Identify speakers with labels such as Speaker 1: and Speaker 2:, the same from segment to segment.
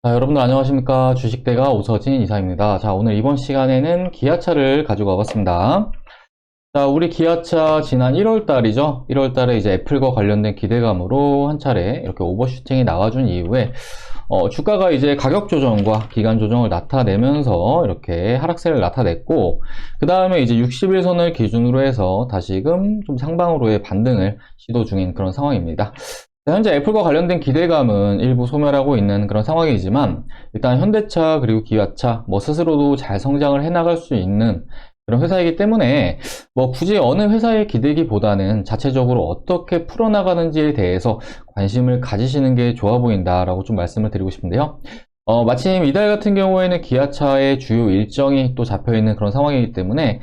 Speaker 1: 자, 여러분들 안녕하십니까. 주식대가 오서진 이사입니다. 자, 오늘 이번 시간에는 기아차를 가지고 와봤습니다. 자, 우리 기아차 지난 1월 달이죠. 1월 달에 이제 애플과 관련된 기대감으로 한 차례 이렇게 오버슈팅이 나와준 이후에 주가가 이제 가격 조정과 기간 조정을 나타내면서 이렇게 하락세를 나타냈고, 그 다음에 이제 60일선을 기준으로 해서 다시금 좀 상방으로의 반등을 시도 중인 그런 상황입니다. 현재 애플과 관련된 기대감은 일부 소멸하고 있는 그런 상황이지만, 일단 현대차 그리고 기아차 스스로도 잘 성장을 해나갈 수 있는 그런 회사이기 때문에 굳이 어느 회사에 기대기보다는 자체적으로 어떻게 풀어나가는지에 대해서 관심을 가지시는 게 좋아 보인다라고 좀 말씀을 드리고 싶은데요. 마침 이달 같은 경우에는 기아차의 주요 일정이 또 잡혀있는 그런 상황이기 때문에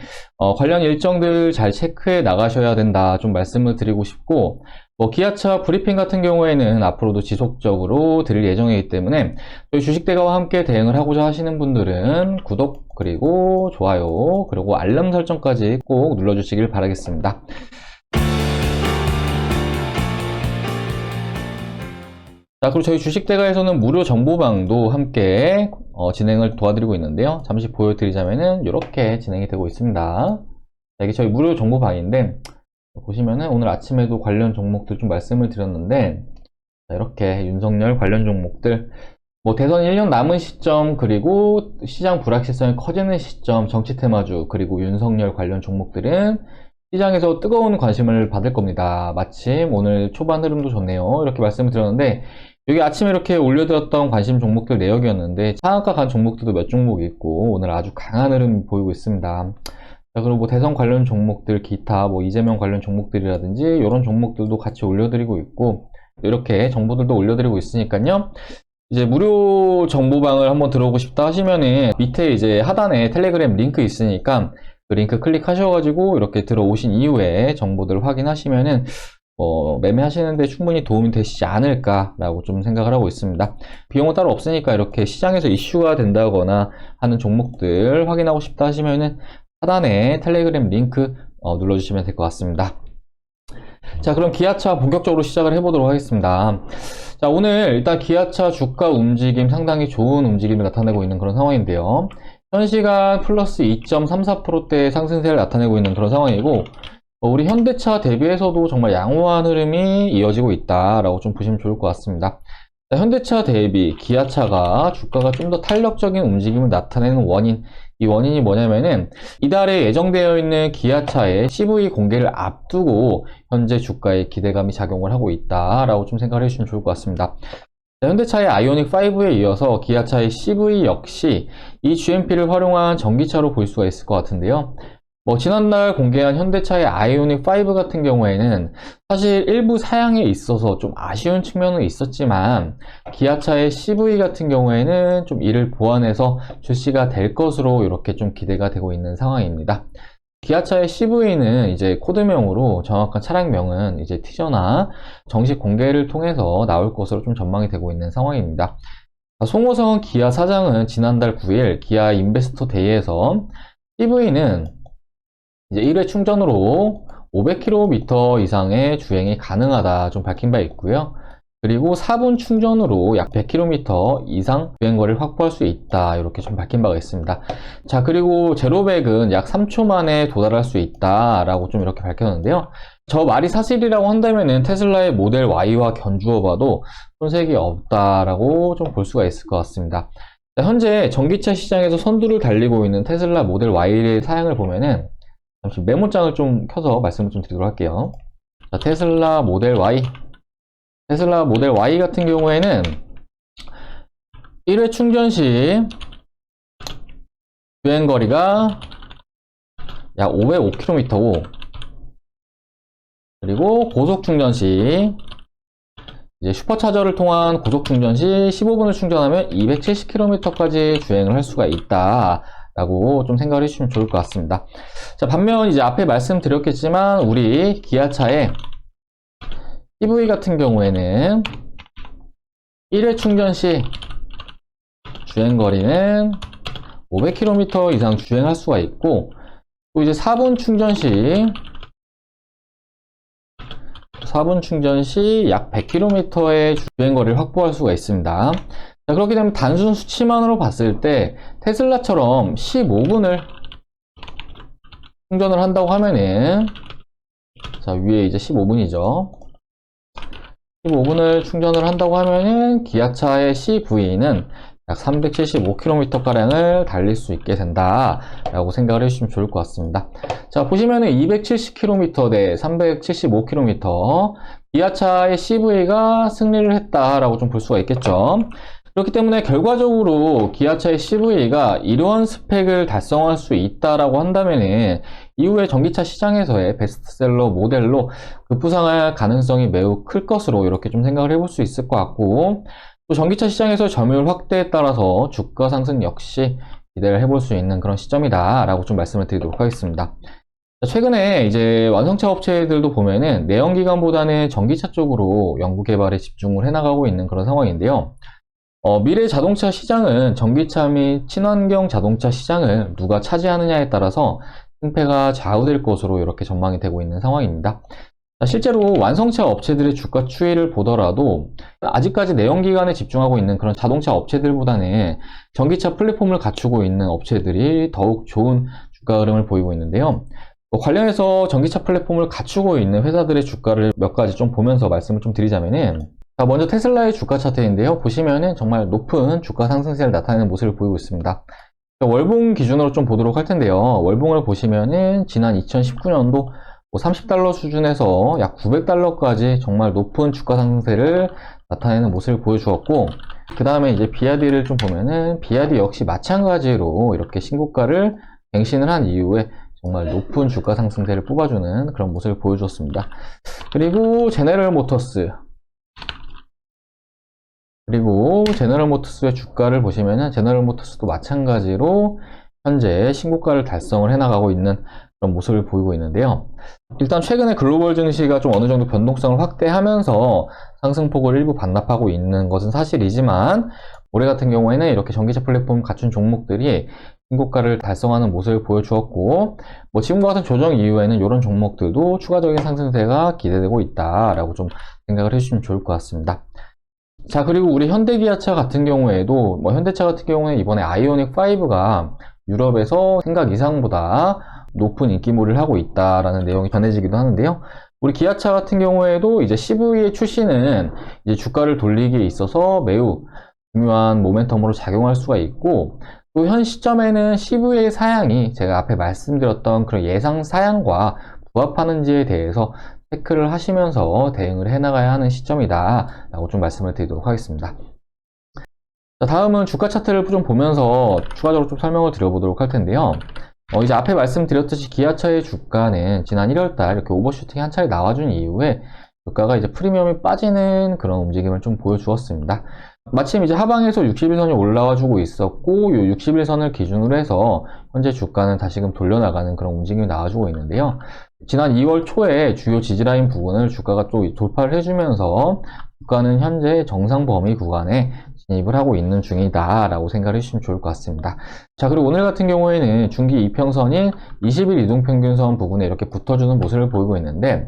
Speaker 1: 관련 일정들 잘 체크해 나가셔야 된다 좀 말씀을 드리고 싶고, 기아차 브리핑 같은 경우에는 앞으로도 지속적으로 드릴 예정이기 때문에 저희 주식대가와 함께 대응을 하고자 하시는 분들은 구독 그리고 좋아요 그리고 알람 설정까지 꼭 눌러주시길 바라겠습니다. 자, 그리고 저희 주식대가에서는 무료 정보방도 함께 진행을 도와드리고 있는데요. 잠시 보여드리자면은 이렇게 진행이 되고 있습니다. 자, 이게 저희 무료 정보방인데 보시면은 오늘 아침에도 관련 종목들 좀 말씀을 드렸는데, 자, 이렇게 윤석열 관련 종목들 대선 1년 남은 시점, 그리고 시장 불확실성이 커지는 시점, 정치 테마주, 그리고 윤석열 관련 종목들은 시장에서 뜨거운 관심을 받을 겁니다. 마침 오늘 초반 흐름도 좋네요. 이렇게 말씀을 드렸는데, 여기 아침에 이렇게 올려드렸던 관심 종목들 내역이었는데 상한가 간 종목들도 몇 종목이 있고 오늘 아주 강한 흐름 보이고 있습니다. 자, 그리고 대선 관련 종목들, 기타 이재명 관련 종목들이라든지 이런 종목들도 같이 올려드리고 있고, 이렇게 정보들도 올려드리고 있으니까요. 이제 무료 정보방을 한번 들어오고 싶다 하시면은 밑에 이제 하단에 텔레그램 링크 있으니까 그 링크 클릭하셔가지고 이렇게 들어오신 이후에 정보들을 확인하시면은 매매하시는데 충분히 도움이 되시지 않을까라고 좀 생각을 하고 있습니다. 비용은 따로 없으니까 이렇게 시장에서 이슈가 된다거나 하는 종목들 확인하고 싶다 하시면은 하단에 텔레그램 링크 눌러주시면 될 것 같습니다. 자, 그럼 기아차 본격적으로 시작을 해보도록 하겠습니다. 자, 오늘 일단 기아차 주가 움직임 상당히 좋은 움직임을 나타내고 있는 그런 상황인데요. 현 시간 플러스 2.34%대 상승세를 나타내고 있는 그런 상황이고, 우리 현대차 대비해서도 정말 양호한 흐름이 이어지고 있다라고 좀 보시면 좋을 것 같습니다. 자, 현대차 대비 기아차가 주가가 좀 더 탄력적인 움직임을 나타내는 원인, 이 원인이 뭐냐면은 이달에 예정되어 있는 기아차의 CV 공개를 앞두고 현재 주가에 기대감이 작용을 하고 있다라고 좀 생각을 해주시면 좋을 것 같습니다. 자, 현대차의 아이오닉 5에 이어서 기아차의 CV 역시 이 GMP를 활용한 전기차로 볼 수가 있을 것 같은데요. 지난달 공개한 현대차의 아이오닉 5 같은 경우에는 사실 일부 사양에 있어서 좀 아쉬운 측면은 있었지만, 기아차의 CV 같은 경우에는 좀 이를 보완해서 출시가 될 것으로 이렇게 좀 기대가 되고 있는 상황입니다. 기아차의 CV는 이제 코드명으로 정확한 차량명은 이제 티저나 정식 공개를 통해서 나올 것으로 좀 전망이 되고 있는 상황입니다. 송호성 기아 사장은 지난달 9일 기아 인베스터 데이에서 CV는 이제 1회 충전으로 500km 이상의 주행이 가능하다 좀 밝힌 바 있고요. 그리고 4분 충전으로 약 100km 이상 주행거리를 확보할 수 있다 이렇게 좀 밝힌 바가 있습니다. 자, 그리고 제로백은 약 3초 만에 도달할 수 있다 라고 좀 이렇게 밝혔는데요. 저 말이 사실이라고 한다면은 테슬라의 모델 Y와 견주어 봐도 손색이 없다라고 좀 볼 수가 있을 것 같습니다. 자, 현재 전기차 시장에서 선두를 달리고 있는 테슬라 모델 Y의 사양을 보면은, 잠시 메모장을 좀 켜서 말씀을 좀 드리도록 할게요. 자, 테슬라 모델 Y 같은 경우에는 1회 충전 시 주행거리가 약 505km고, 그리고 고속 충전 시 이제 슈퍼차저를 통한 고속 충전 시 15분을 충전하면 270km까지 주행을 할 수가 있다 라고 좀 생각을 해주시면 좋을 것 같습니다. 자, 반면 이제 앞에 말씀드렸겠지만 우리 기아차의 EV 같은 경우에는 1회 충전 시 주행거리는 500km 이상 주행할 수가 있고, 또 이제 4분 충전 시 약 100km의 주행거리를 확보할 수가 있습니다. 자, 그렇게 되면 단순 수치만으로 봤을 때 테슬라처럼 15분을 충전을 한다고 하면은, 자, 위에 이제 15분이죠. 15분을 충전을 한다고 하면은 기아차의 CV는 약 375km가량을 달릴 수 있게 된다 라고 생각을 해주시면 좋을 것 같습니다. 자, 보시면은 270km 대 375km, 기아차의 CV가 승리를 했다라고 좀 볼 수가 있겠죠. 그렇기 때문에 결과적으로 기아차의 CV가 이러한 스펙을 달성할 수 있다라고 한다면은 이후에 전기차 시장에서의 베스트셀러 모델로 급부상할 가능성이 매우 클 것으로 이렇게 좀 생각을 해볼 수 있을 것 같고, 또 전기차 시장에서 점유율 확대에 따라서 주가 상승 역시 기대를 해볼 수 있는 그런 시점이다 라고 좀 말씀을 드리도록 하겠습니다. 최근에 이제 완성차 업체들도 보면은 내연기관보다는 전기차 쪽으로 연구 개발에 집중을 해나가고 있는 그런 상황인데요. 미래 자동차 시장은 전기차 및 친환경 자동차 시장을 누가 차지하느냐에 따라서 승패가 좌우될 것으로 이렇게 전망이 되고 있는 상황입니다. 실제로 완성차 업체들의 주가 추이를 보더라도 아직까지 내연기관에 집중하고 있는 그런 자동차 업체들보다는 전기차 플랫폼을 갖추고 있는 업체들이 더욱 좋은 주가 흐름을 보이고 있는데요. 관련해서 전기차 플랫폼을 갖추고 있는 회사들의 주가를 몇 가지 좀 보면서 말씀을 좀 드리자면은, 자, 먼저 테슬라의 주가 차트인데요. 보시면은 정말 높은 주가 상승세를 나타내는 모습을 보이고 있습니다. 월봉 기준으로 좀 보도록 할 텐데요. 월봉을 보시면은 지난 2019년도 30달러 수준에서 약 900달러까지 정말 높은 주가 상승세를 나타내는 모습을 보여주었고, 그 다음에 이제 비아디를 좀 보면은 비아디 역시 마찬가지로 이렇게 신고가를 갱신을 한 이후에 정말 높은 주가 상승세를 뽑아주는 그런 모습을 보여주었습니다. 그리고 제너럴 모터스의 주가를 보시면은 제너럴 모터스도 마찬가지로 현재 신고가를 달성을 해나가고 있는 그런 모습을 보이고 있는데요. 일단 최근에 글로벌 증시가 좀 어느 정도 변동성을 확대하면서 상승폭을 일부 반납하고 있는 것은 사실이지만, 올해 같은 경우에는 이렇게 전기차 플랫폼 갖춘 종목들이 신고가를 달성하는 모습을 보여주었고, 지금과 같은 조정 이후에는 이런 종목들도 추가적인 상승세가 기대되고 있다라고 좀 생각을 해주시면 좋을 것 같습니다. 자, 그리고 우리 현대기아차 같은 경우에도, 현대차 같은 경우에 이번에 아이오닉 5가 유럽에서 생각 이상보다 높은 인기몰이를 하고 있다라는 내용이 전해지기도 하는데요. 우리 기아차 같은 경우에도 이제 CV의 출시는 이제 주가를 돌리기에 있어서 매우 중요한 모멘텀으로 작용할 수가 있고, 또 현 시점에는 CV의 사양이 제가 앞에 말씀드렸던 그런 예상 사양과 부합하는지에 대해서 체크를 하시면서 대응을 해나가야 하는 시점이다 라고 좀 말씀을 드리도록 하겠습니다. 자, 다음은 주가 차트를 좀 보면서 추가적으로 좀 설명을 드려보도록 할 텐데요. 이제 앞에 말씀드렸듯이 기아차의 주가는 지난 1월달 이렇게 오버슈팅이 한 차례 나와준 이후에 주가가 이제 프리미엄이 빠지는 그런 움직임을 좀 보여주었습니다. 마침 이제 하방에서 60일선이 올라와주고 있었고, 이 60일선을 기준으로 해서 현재 주가는 다시금 돌려나가는 그런 움직임이 나와주고 있는데요. 지난 2월 초에 주요 지지라인 부분을 주가가 또 돌파를 해주면서 주가는 현재 정상 범위 구간에 진입을 하고 있는 중이다 라고 생각을 해주시면 좋을 것 같습니다. 자, 그리고 오늘 같은 경우에는 중기 이평선인 20일 이동평균선 부분에 이렇게 붙어주는 모습을 보이고 있는데,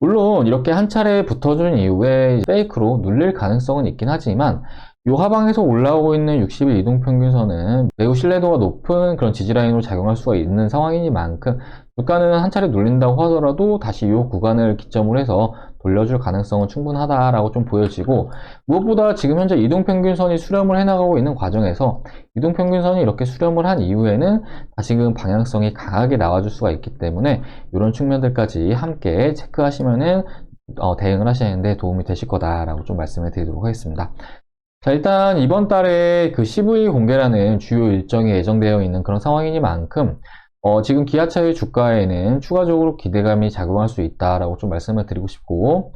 Speaker 1: 물론 이렇게 한 차례 붙어준 이후에 페이크로 눌릴 가능성은 있긴 하지만, 이 하방에서 올라오고 있는 60일 이동평균선은 매우 신뢰도가 높은 그런 지지라인으로 작용할 수가 있는 상황이니만큼 주가는 한 차례 눌린다고 하더라도 다시 이 구간을 기점으로 해서 돌려줄 가능성은 충분하다라고 좀 보여지고, 무엇보다 지금 현재 이동평균선이 수렴을 해나가고 있는 과정에서 이동평균선이 이렇게 수렴을 한 이후에는 다시금 방향성이 강하게 나와줄 수가 있기 때문에 이런 측면들까지 함께 체크하시면은 대응을 하시는데 도움이 되실 거다라고 좀 말씀을 드리도록 하겠습니다. 자, 일단 이번 달에 그 CV 공개라는 주요 일정이 예정되어 있는 그런 상황이니만큼 지금 기아차의 주가에는 추가적으로 기대감이 작용할 수 있다라고 좀 말씀을 드리고 싶고,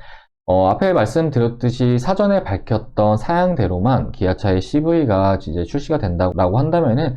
Speaker 1: 앞에 말씀드렸듯이 사전에 밝혔던 사양대로만 기아차의 CV가 이제 출시가 된다고 한다면은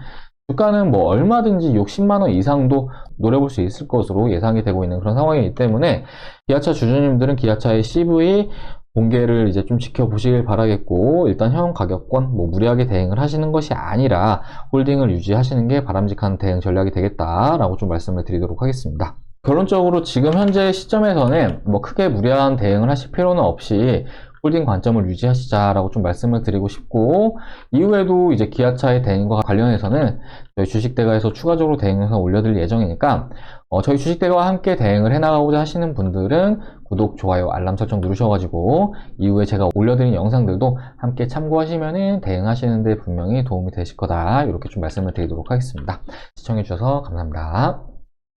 Speaker 1: 주가는 얼마든지 60만원 이상도 노려볼 수 있을 것으로 예상이 되고 있는 그런 상황이기 때문에 기아차 주주님들은 기아차의 CV 공개를 이제 좀 지켜보시길 바라겠고, 일단 현 가격권 무리하게 대응을 하시는 것이 아니라 홀딩을 유지하시는 게 바람직한 대응 전략이 되겠다라고 좀 말씀을 드리도록 하겠습니다. 결론적으로 지금 현재 시점에서는 크게 무리한 대응을 하실 필요는 없이 홀딩 관점을 유지하시자라고 좀 말씀을 드리고 싶고, 이후에도 이제 기아차의 대응과 관련해서는 저희 주식대가에서 추가적으로 대응 영상 올려드릴 예정이니까 저희 주식대가와 함께 대응을 해나가고자 하시는 분들은 구독, 좋아요, 알람 설정 누르셔가지고 이후에 제가 올려드린 영상들도 함께 참고하시면은 대응하시는데 분명히 도움이 되실 거다, 이렇게 좀 말씀을 드리도록 하겠습니다. 시청해주셔서 감사합니다.